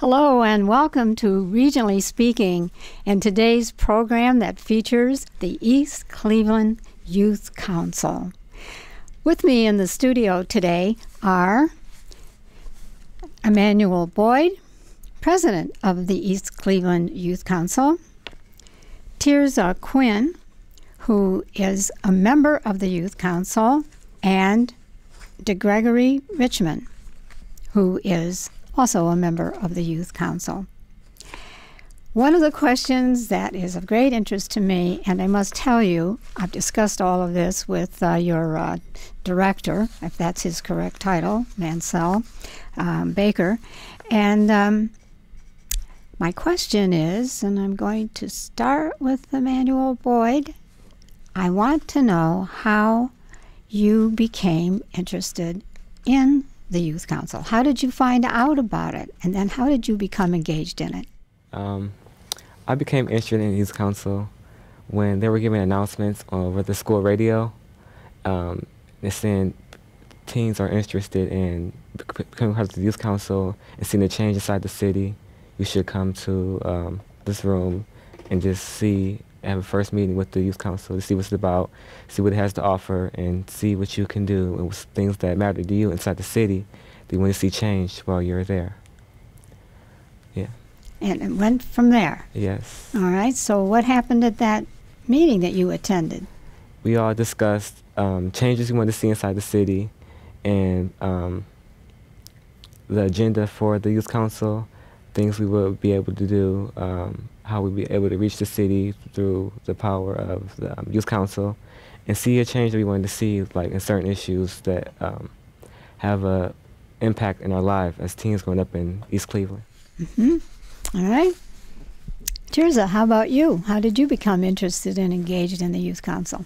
Hello and welcome to Regionally Speaking and today's program that features the East Cleveland Youth Council. With me in the studio today are Emmanuel Boyd, President of the East Cleveland Youth Council, Teirza Quinn, who is a member of the Youth Council, and Gregory Richmond, who is also a member of the Youth Council. One of the questions that is of great interest to me, and I must tell you, I've discussed all of this with your director, if that's his correct title, Mansell Baker, and my question is, and I'm going to start with Emmanuel Boyd, I want to know how you became interested in the Youth Council. How did you find out about it? And then how did you become engaged in it? I became interested in the Youth Council when they were giving announcements over the school radio. They're saying teens are interested in becoming part of the Youth Council and seeing the change inside the city. You should come to this room and just have a first meeting with the Youth Council to see what it's about, see what it has to offer, and see what you can do and things that matter to you inside the city that you want to see change while you're there. Yeah. And it went from there? Yes. All right. So what happened at that meeting that you attended? We all discussed changes we wanted to see inside the city and the agenda for the Youth Council, things we would be able to do, how we'd be able to reach the city through the power of the Youth Council, and see a change that we wanted to see, like in certain issues that have an impact in our life as teens growing up in East Cleveland. Mm-hmm. All right. Teirza, how about you? How did you become interested and engaged in the Youth Council?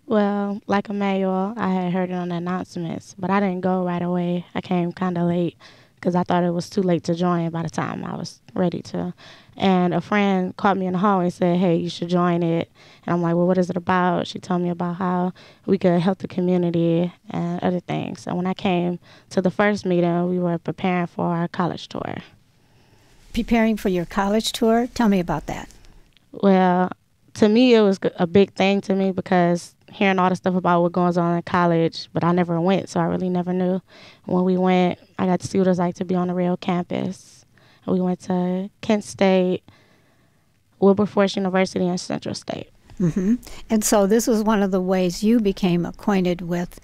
Well, like Emmanuel, I had heard it on the announcements, but I didn't go right away. I came kind of late because I thought it was too late to join by the time I was ready to. And a friend caught me in the hall and said, hey, you should join it. And I'm like, well, what is it about? She told me about how we could help the community and other things. So when I came to the first meeting, we were preparing for our college tour. Preparing for your college tour? Tell me about that. Well, to me, it was a big thing to me because hearing all the stuff about what goes on in college, but I never went, so I really never knew. When we went, I got to see what it was like to be on a real campus. We went to Kent State, Wilberforce University, and Central State. Mm-hmm. And so this was one of the ways you became acquainted with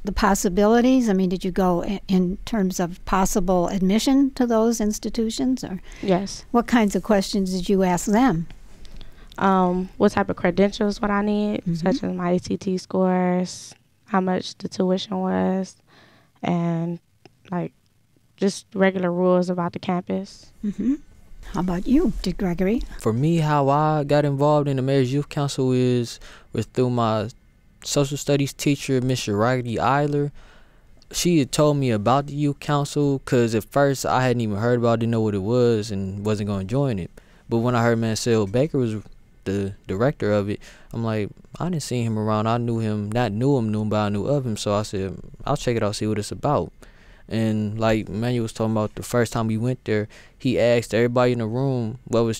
the possibilities. I mean, did you go in terms of possible admission to those institutions? Or yes. What kinds of questions did you ask them? What type of credentials would I need, such as my ACT scores, how much the tuition was, and like just regular rules about the campus. Mm-hmm. How about you, Gregory? For me, how I got involved in the Mayor's Youth Council was through my social studies teacher, Miss Raggedy Eiler. She had told me about the Youth Council because at first I hadn't even heard about it, didn't know what it was, and wasn't going to join it. But when I heard Mansell Baker was the director of it, I'm like, I didn't see him around. I knew him, but I knew of him. So I said, I'll check it out, see what it's about. And like Emmanuel was talking about, the first time we went there, he asked everybody in the room what would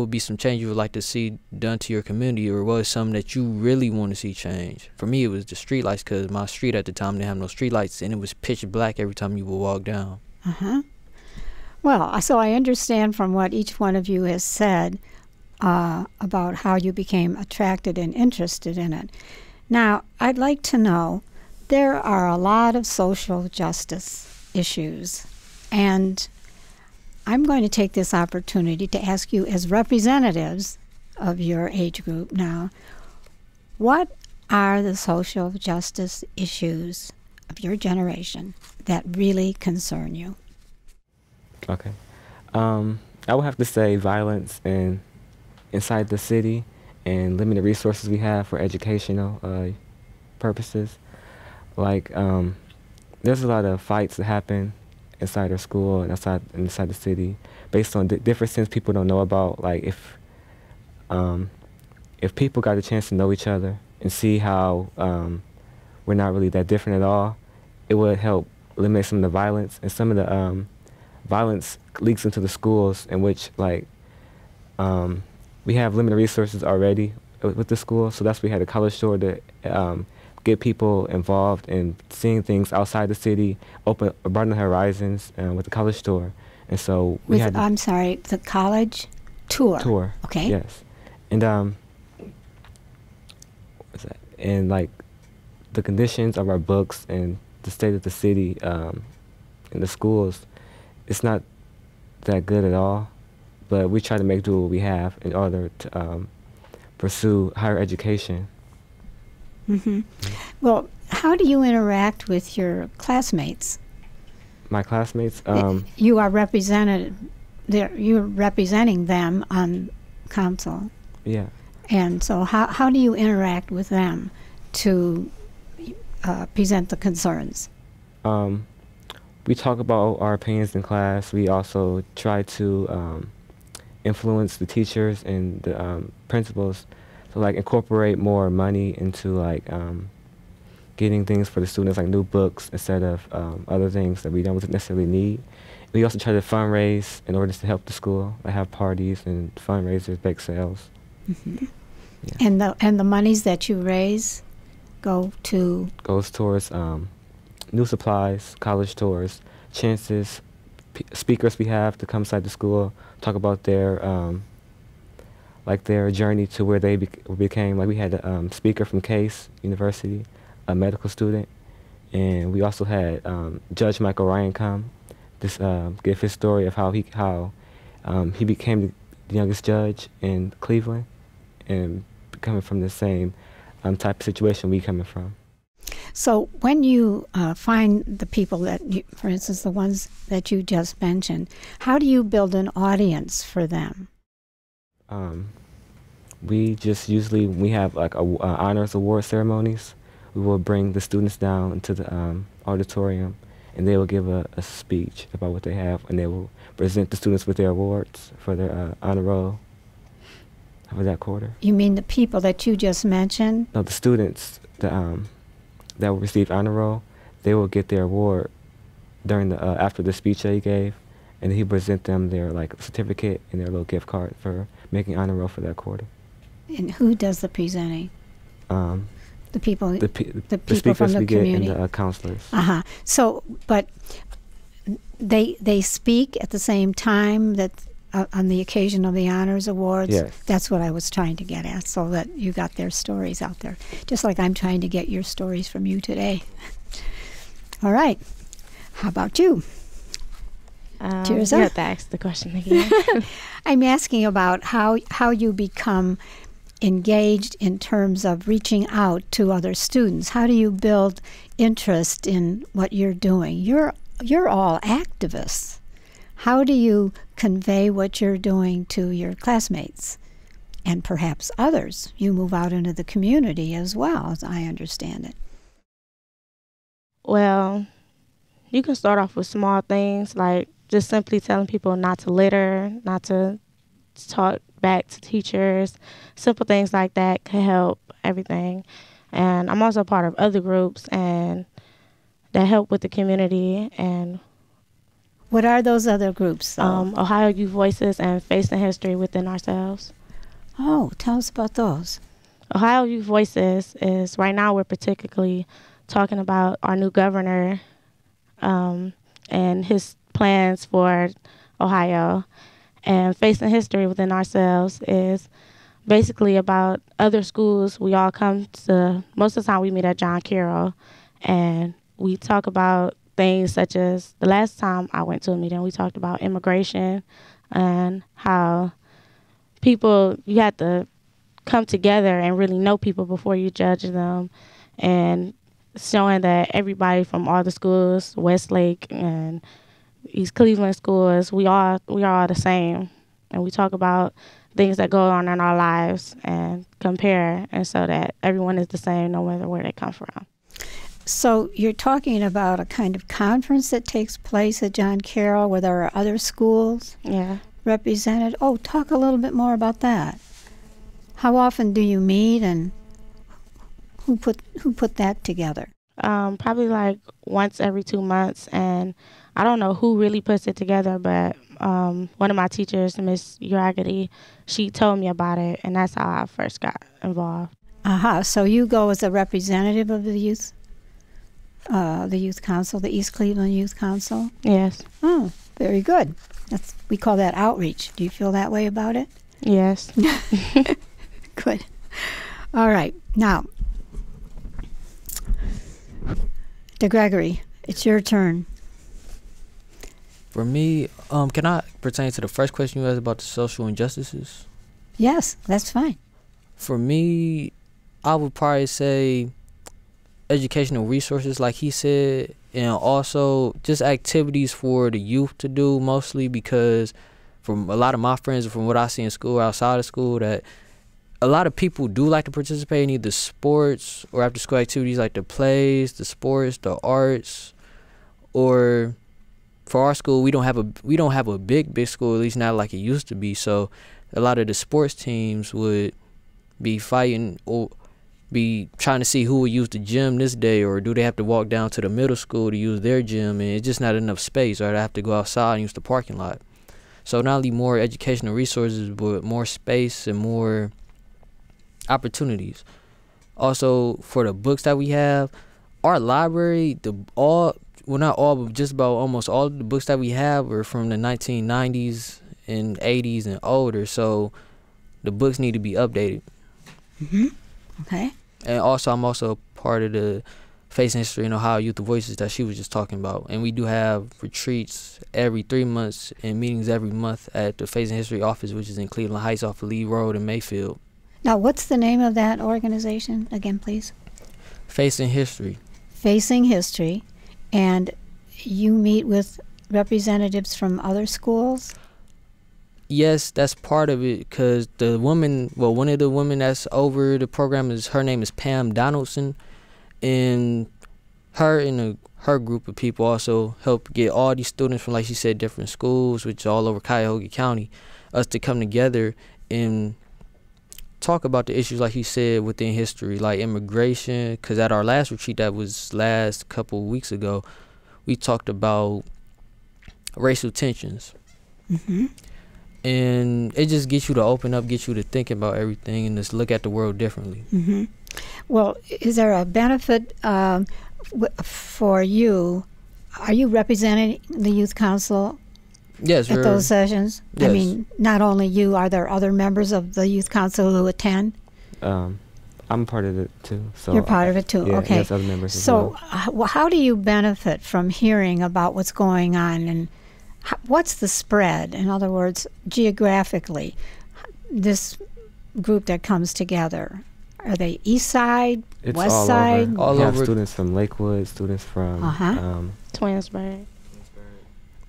be some change you would like to see done to your community, or what was something that you really want to see change. For me, it was the streetlights, because my street at the time didn't have no streetlights, and it was pitch black every time you would walk down. Well, so I understand from what each one of you has said about how you became attracted and interested in it. Now, I'd like to know, there are a lot of social justice issues, and I'm going to take this opportunity to ask you, as representatives of your age group now, what are the social justice issues of your generation that really concern you? Okay. I would have to say violence inside the city and limited resources we have for educational purposes. Like, there's a lot of fights that happen inside our school and inside the city based on differences people don't know about. Like, if people got a chance to know each other and see how we're not really that different at all, it would help eliminate some of the violence and some of the violence leaks into the schools, in which like we have limited resources already with the school, so that's why we had a college store to get people involved in seeing things outside the city, broaden the horizons with the college store. And so we had I'm sorry, the college tour. Okay. Yes. And what's that? And like the conditions of our books and the state of the city in the schools, it's not that good at all. But we try to make do what we have in order to pursue higher education. Mm-hmm. Well, how do you interact with your classmates? My classmates? You are represented there. You're representing them on council. Yeah. And so how do you interact with them to present the concerns? We talk about our opinions in class. We also try to influence the teachers and the principals to like incorporate more money into like getting things for the students, like new books instead of other things that we don't necessarily need. We also try to fundraise in order to help the school. Like have parties and fundraisers, bake sales. Mm-hmm. Yeah. And the monies that you raise goes towards new supplies, college tours, chances, speakers we have to come inside the school, talk about their like their journey to where they became. Like we had a speaker from Case University, a medical student, and we also had Judge Michael Ryan come to give his story of how he became the youngest judge in Cleveland, and coming from the same type of situation we coming from. So when you find the people that, for instance, the ones that you just mentioned, how do you build an audience for them? We just usually, we have like honors award ceremonies. We will bring the students down into the auditorium, and they will give a speech about what they have, and they will present the students with their awards for their honor roll for that quarter. You mean the people that you just mentioned? No, the students that will receive honor roll, they will get their award during the after the speech that he gave, and he present them their like certificate and their little gift card for making honor roll for that quarter. And who does the presenting? The people, the people speakers from the we community, get and the counselors. So, but they speak at the same time that on the occasion of the honors awards. Yes. That's what I was trying to get at, so that you got their stories out there, just like I'm trying to get your stories from you today. All right. How about you? Teirza? You have to ask the question again. I'm asking about how you become engaged in terms of reaching out to other students. How do you build interest in what you're doing? You're all activists. How do you convey what you're doing to your classmates and perhaps others? You move out into the community as well, as I understand it. Well, you can start off with small things, like just simply telling people not to litter, not to talk back to teachers. Simple things like that can help everything. And I'm also part of other groups and that help with the community. And what are those other groups? Ohio Youth Voices and Facing History Within Ourselves. Oh, tell us about those. Ohio Youth Voices is, right now we're particularly talking about our new governor and his plans for Ohio. And Facing History Within Ourselves is basically about other schools. We all come to, most of the time we meet at John Carroll, and we talk about things such as, the last time I went to a meeting, we talked about immigration and how people, you have to come together and really know people before you judge them, and showing that everybody from all the schools, Westlake and East Cleveland schools, we are all the same, and we talk about things that go on in our lives and compare, and so that everyone is the same no matter where they come from. So you're talking about a kind of conference that takes place at John Carroll where there are other schools represented. Oh, talk a little bit more about that. How often do you meet, and who put that together? Probably like once every 2 months, and I don't know who really puts it together, but one of my teachers, Miss Gregory, she told me about it, and that's how I first got involved. So you go as a representative of the youth council, the East Cleveland Youth Council? Yes. Oh, very good. We call that outreach. Do you feel that way about it? Yes. Good. All right. Now, Gregory, it's your turn. For me, can I pertain to the first question you asked about the social injustices? Yes, that's fine. For me, I would probably say educational resources, like he said, and also just activities for the youth to do, mostly because from a lot of my friends and from what I see in school, outside of school, that a lot of people do like to participate in either sports or after school activities like the plays, the sports, the arts, or for our school, we don't have a big school, at least not like it used to be. So a lot of the sports teams would be fighting or be trying to see who would use the gym this day, or do they have to walk down to the middle school to use their gym, and it's just not enough space, or they have to go outside and use the parking lot. So not only more educational resources, but more space and more opportunities. Also, for the books that we have, our library, not all, but just about almost all of the books that we have are from the 1990s and 80s and older. So the books need to be updated. Okay. And also, I'm also part of the Facing History in Ohio Youth Voices that she was just talking about. And we do have retreats every 3 months and meetings every month at the Facing History office, which is in Cleveland Heights off of Lee Road in Mayfield. Now, what's the name of that organization again, please? Facing History. Facing History. And you meet with representatives from other schools? Yes, that's part of it, because one of the women that's over the program, her name is Pam Donaldson, and her group of people also help get all these students from, like she said, different schools, which are all over Cuyahoga County, us to come together and talk about the issues, like he said, within history, like immigration, because at our last retreat that was last couple weeks ago, we talked about racial tensions. And it just gets you to open up, gets you to think about everything and just look at the world differently. Well, is there a benefit for you? Are you representing the youth council Yes, at those sessions? Yes. I mean, not only you, are there other members of the youth council who attend? I'm part of it too. So you're part of it too, yeah, okay. Yes, other members as so well. How do you benefit from hearing about what's going on, and what's the spread? In other words, geographically, this group that comes together, are they east side, It's west all side? Over. All we have over. students from Lakewood, students from Twinsburg.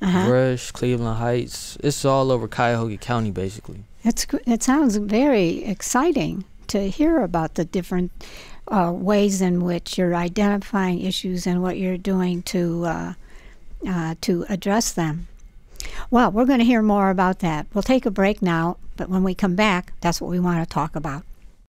Rush, Cleveland Heights. It's all over Cuyahoga County, basically. It sounds very exciting to hear about the different ways in which you're identifying issues and what you're doing to address them. Well, we're going to hear more about that. We'll take a break now, but when we come back, that's what we want to talk about.